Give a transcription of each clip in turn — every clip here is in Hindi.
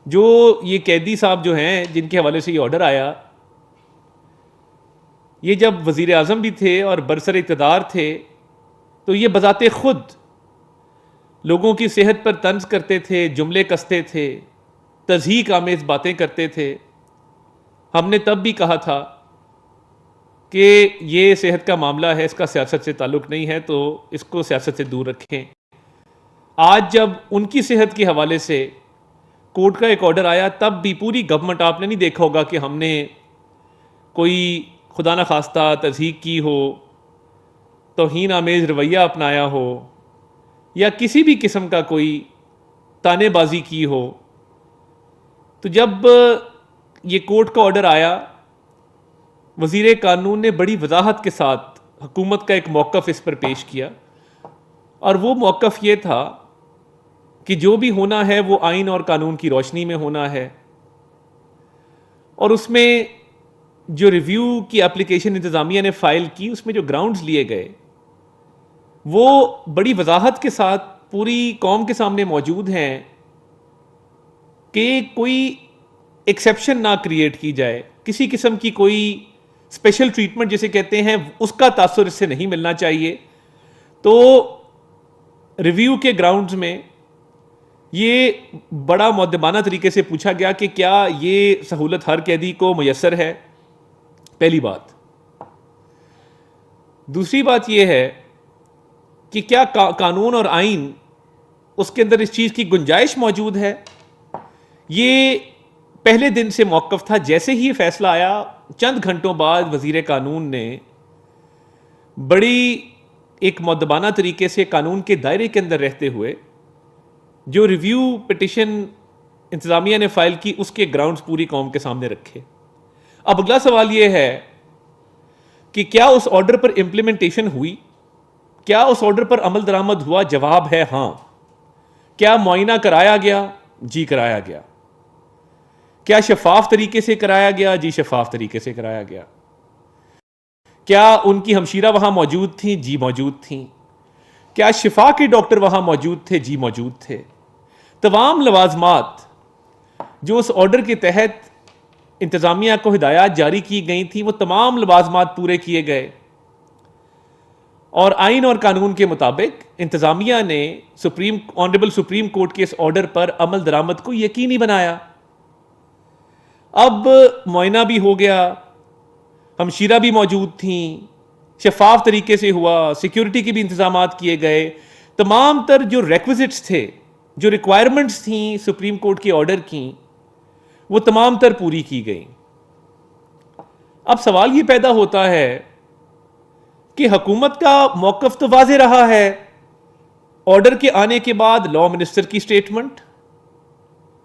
जो ये कैदी साहब जो हैं जिनके हवाले से ये ऑर्डर आया, ये जब वज़ीर आज़म भी थे और बरसर इक़्तिदार थे तो ये बज़ाते खुद लोगों की सेहत पर तंज करते थे, जुमले कसते थे, तज़हीक आमेज़ बातें करते थे। हमने तब भी कहा था कि ये सेहत का मामला है, इसका सियासत से ताल्लुक़ नहीं है, तो इसको सियासत से दूर रखें। आज जब उनकी सेहत के हवाले से कोर्ट का एक ऑर्डर आया, तब भी पूरी गवर्नमेंट, आपने नहीं देखा होगा कि हमने कोई खुदा न खास्ता तज़हीक की हो, तौहीन आमेज़ रवैया अपनाया हो या किसी भी किस्म का कोई तानेबाजी की हो। तो जब ये कोर्ट का ऑर्डर आया, वज़ीर कानून ने बड़ी वजाहत के साथ हुकूमत का एक मौक़िफ़ इस पर पेश किया, और वो मौक़िफ़ ये था कि जो भी होना है वो आइन और कानून की रोशनी में होना है। और उसमें जो रिव्यू की एप्लीकेशन इंतज़ामिया ने फ़ाइल की, उसमें जो ग्राउंड्स लिए गए वो बड़ी वजाहत के साथ पूरी कौम के सामने मौजूद हैं कि कोई एक्सेप्शन ना क्रिएट की जाए, किसी किस्म की कोई स्पेशल ट्रीटमेंट जिसे कहते हैं उसका तासुर इससे नहीं मिलना चाहिए। तो रिव्यू के ग्राउंड्स में ये बड़ा मुअद्दबाना तरीके से पूछा गया कि क्या ये सहूलत हर कैदी को मुयस्सर है, पहली बात। दूसरी बात यह है कि क्या कानून और आइन उसके अंदर इस चीज़ की गुंजाइश मौजूद है। ये पहले दिन से मौक़िफ़ था। जैसे ही ये फैसला आया, चंद घंटों बाद वज़ीर कानून ने बड़ी एक मुअद्दबाना तरीके से कानून के दायरे के अंदर रहते हुए जो रिव्यू पिटिशन इंतज़ामिया ने फ़ाइल की, उसके ग्राउंड्स पूरी कौम के सामने रखे। अब अगला सवाल यह है कि क्या उस ऑर्डर पर इम्प्लीमेंटेशन हुई, क्या उस ऑर्डर पर अमल दरामद हुआ? जवाब है हाँ। क्या मुआयना कराया गया? जी कराया गया। क्या शफाफ तरीके से कराया गया? जी शफाफ तरीके से कराया गया। क्या उनकी हमशीरा वहां मौजूद थी? जी मौजूद थी। क्या शिफा के डॉक्टर वहां मौजूद थे? जी मौजूद थे। तमाम लवाजमात जो उस ऑर्डर के तहत इंतज़ामिया को हिदायत जारी की गई थी, वो तमाम लवाजमात पूरे किए गए, और आइन और कानून के मुताबिक इंतज़ामिया ने ऑनरेबल सुप्रीम कोर्ट के इस ऑर्डर पर अमल दरामद को यकीनी बनाया। अब मुआयना भी हो गया, हमशीरा भी मौजूद थी, शफाफ तरीके से हुआ, सिक्योरिटी के भी इंतजामात किए गए, तमाम तर जो रेक्विजिट्स थे, जो रिक्वायरमेंट्स थी सुप्रीम कोर्ट के ऑर्डर की, वो तमाम तर पूरी की गई। अब सवाल ये पैदा होता है कि हुकूमत का मौक़िफ़ तो वाज़े रहा है। ऑर्डर के आने के बाद लॉ मिनिस्टर की स्टेटमेंट,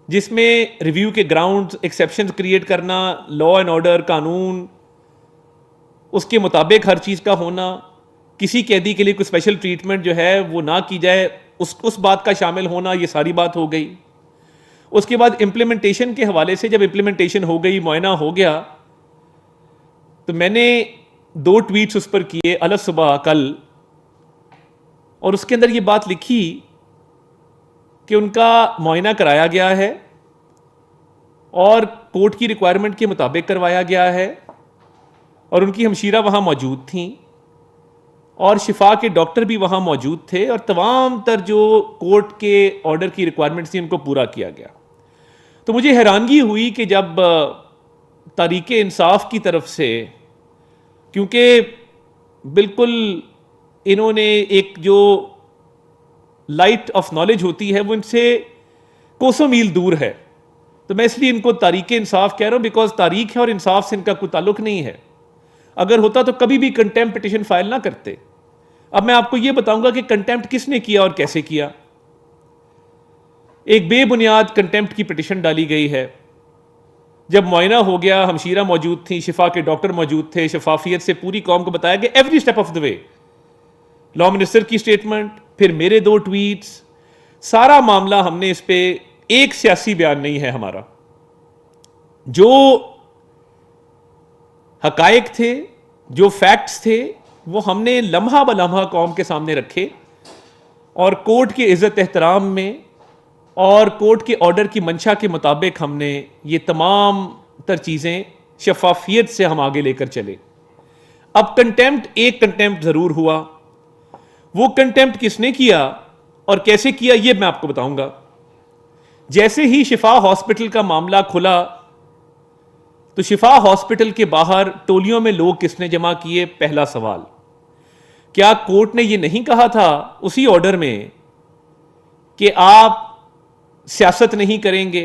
जिसमें रिव्यू के ग्राउंड्स, एक्सेप्शन क्रिएट करना, लॉ एंड ऑर्डर, कानून उसके मुताबिक हर चीज़ का होना, किसी कैदी के लिए कोई स्पेशल ट्रीटमेंट जो है वो ना की जाए, उस बात का शामिल होना, ये सारी बात हो गई। उसके बाद इम्प्लीमेंटेशन के हवाले से, जब इम्प्लीमेंटेशन हो गई, मुआयना हो गया, तो मैंने 2 ट्वीट्स उस पर किए अलग सुबह कल, और उसके अंदर ये बात लिखी कि उनका मुआयना कराया गया है और कोर्ट की रिक्वायरमेंट के मुताबिक करवाया गया है, और उनकी हमशीरा वहाँ मौजूद थी, और शिफा के डॉक्टर भी वहाँ मौजूद थे, और तमाम तर जो कोर्ट के ऑर्डर की रिक्वायरमेंट्स थी उनको पूरा किया गया। तो मुझे हैरानगी हुई कि जब तहरीक इंसाफ की तरफ से, क्योंकि बिल्कुल इन्होंने एक जो लाइट ऑफ नॉलेज होती है वो इनसे कोसों मील दूर है, तो मैं इसलिए इनको तहरीक इंसाफ कह रहा हूँ, बिकॉज तारीख है और इंसाफ से इनका कोई ताल्लुक नहीं है। अगर होता तो कभी भी कंटेम्प्ट पिटिशन फाइल ना करते। अब मैं आपको यह बताऊंगा कि कंटेम्प्ट किसने किया और कैसे किया। एक बेबुनियाद कंटेम्प्ट की पिटिशन डाली गई है। जब मुआयना हो गया, हमशीरा मौजूद थी, शिफा के डॉक्टर मौजूद थे, शफाफियत से पूरी कौम को बताया गया every step of the way, law minister की स्टेटमेंट, फिर मेरे 2 ट्वीट्स, सारा मामला हमने इस पे एक सियासी बयान नहीं है हमारा। जो हकायक थे, जो फैक्ट्स थे, वो हमने लम्हा ब लम्हा कौम के सामने रखे, और कोर्ट के इज्जत एहतराम में और कोर्ट के ऑर्डर की मंशा के मुताबिक हमने ये तमाम तर चीज़ें शफाफियत से हम आगे लेकर चले। अब कंटेम्प्ट, एक कंटेम्प्ट ज़रूर हुआ। वो कंटेम्प्ट किसने किया और कैसे किया ये मैं आपको बताऊंगा। जैसे ही शिफा हॉस्पिटल का मामला खुला तो शिफा हॉस्पिटल के बाहर टोलियों में लोग किसने जमा किए? पहला सवाल, क्या कोर्ट ने यह नहीं कहा था उसी ऑर्डर में कि आप सियासत नहीं करेंगे?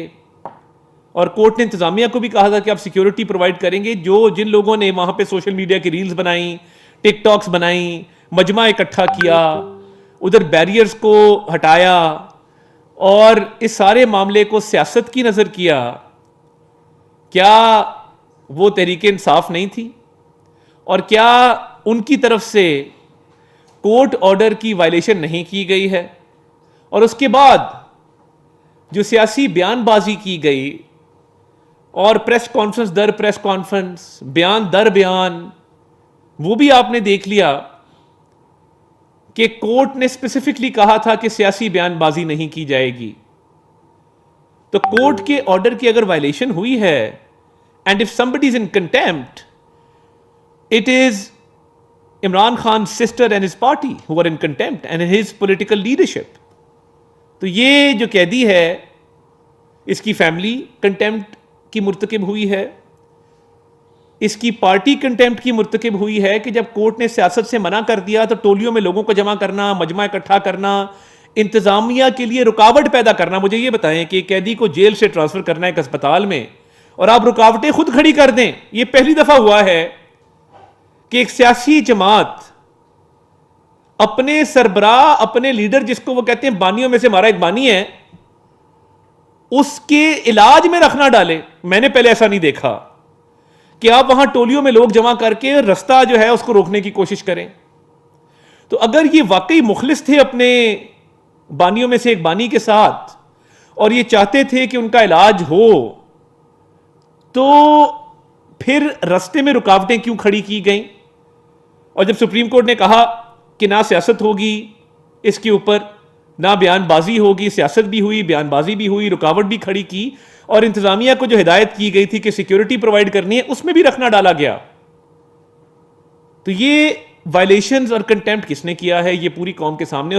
और कोर्ट ने इंतजामिया को भी कहा था कि आप सिक्योरिटी प्रोवाइड करेंगे। जिन लोगों ने वहां पे सोशल मीडिया की रील्स बनाई, टिकटॉक्स बनाई, मजमा इकट्ठा किया, उधर बैरियर्स को हटाया और इस सारे मामले को सियासत की नजर किया, क्या वो तहरीके इंसाफ नहीं थी? और क्या उनकी तरफ से कोर्ट ऑर्डर की वायलेशन नहीं की गई है? और उसके बाद जो सियासी बयानबाजी की गई और प्रेस कॉन्फ्रेंस दर प्रेस कॉन्फ्रेंस, बयान दर बयान, वो भी आपने देख लिया कि कोर्ट ने स्पेसिफिकली कहा था कि सियासी बयानबाजी नहीं की जाएगी। तो कोर्ट के ऑर्डर की अगर वायलेशन हुई है, and if somebody is in contempt, it is Imran Khan sister and his party who are in contempt and his political leadership. तो ये जो कैदी है इसकी फैमिली कंटेम्प्ट की मुर्तकिब हुई है, इसकी पार्टी कंटेम्प्ट की मुर्तकिब हुई है कि जब कोर्ट ने सियासत से मना कर दिया तो टोलियों में लोगों को जमा करना, मजमा इकट्ठा करना, इंतजामिया के लिए रुकावट पैदा करना। मुझे ये बताएं कि कैदी को जेल से ट्रांसफर करना है एक अस्पताल में और आप रुकावटें खुद खड़ी कर दें। यह पहली दफा हुआ है कि एक सियासी जमात अपने सरबराह, अपने लीडर, जिसको वो कहते हैं बानियों में से हमारा एक बानी है, उसके इलाज में रखना डाले। मैंने पहले ऐसा नहीं देखा कि आप वहां टोलियों में लोग जमा करके रास्ता जो है उसको रोकने की कोशिश करें। तो अगर ये वाकई मुखलिस थे अपने बानियों में से एक बानी के साथ और ये चाहते थे कि उनका इलाज हो, तो फिर रास्ते में रुकावटें क्यों खड़ी की गई? और जब सुप्रीम कोर्ट ने कहा कि ना सियासत होगी इसके ऊपर, ना बयानबाजी होगी, सियासत भी हुई, बयानबाजी भी हुई, रुकावट भी खड़ी की, और इंतजामिया को जो हिदायत की गई थी कि सिक्योरिटी प्रोवाइड करनी है उसमें भी रखना डाला गया। तो ये वायलेशंस और कंटेम्प्ट किसने किया है? ये पूरी कौम के सामने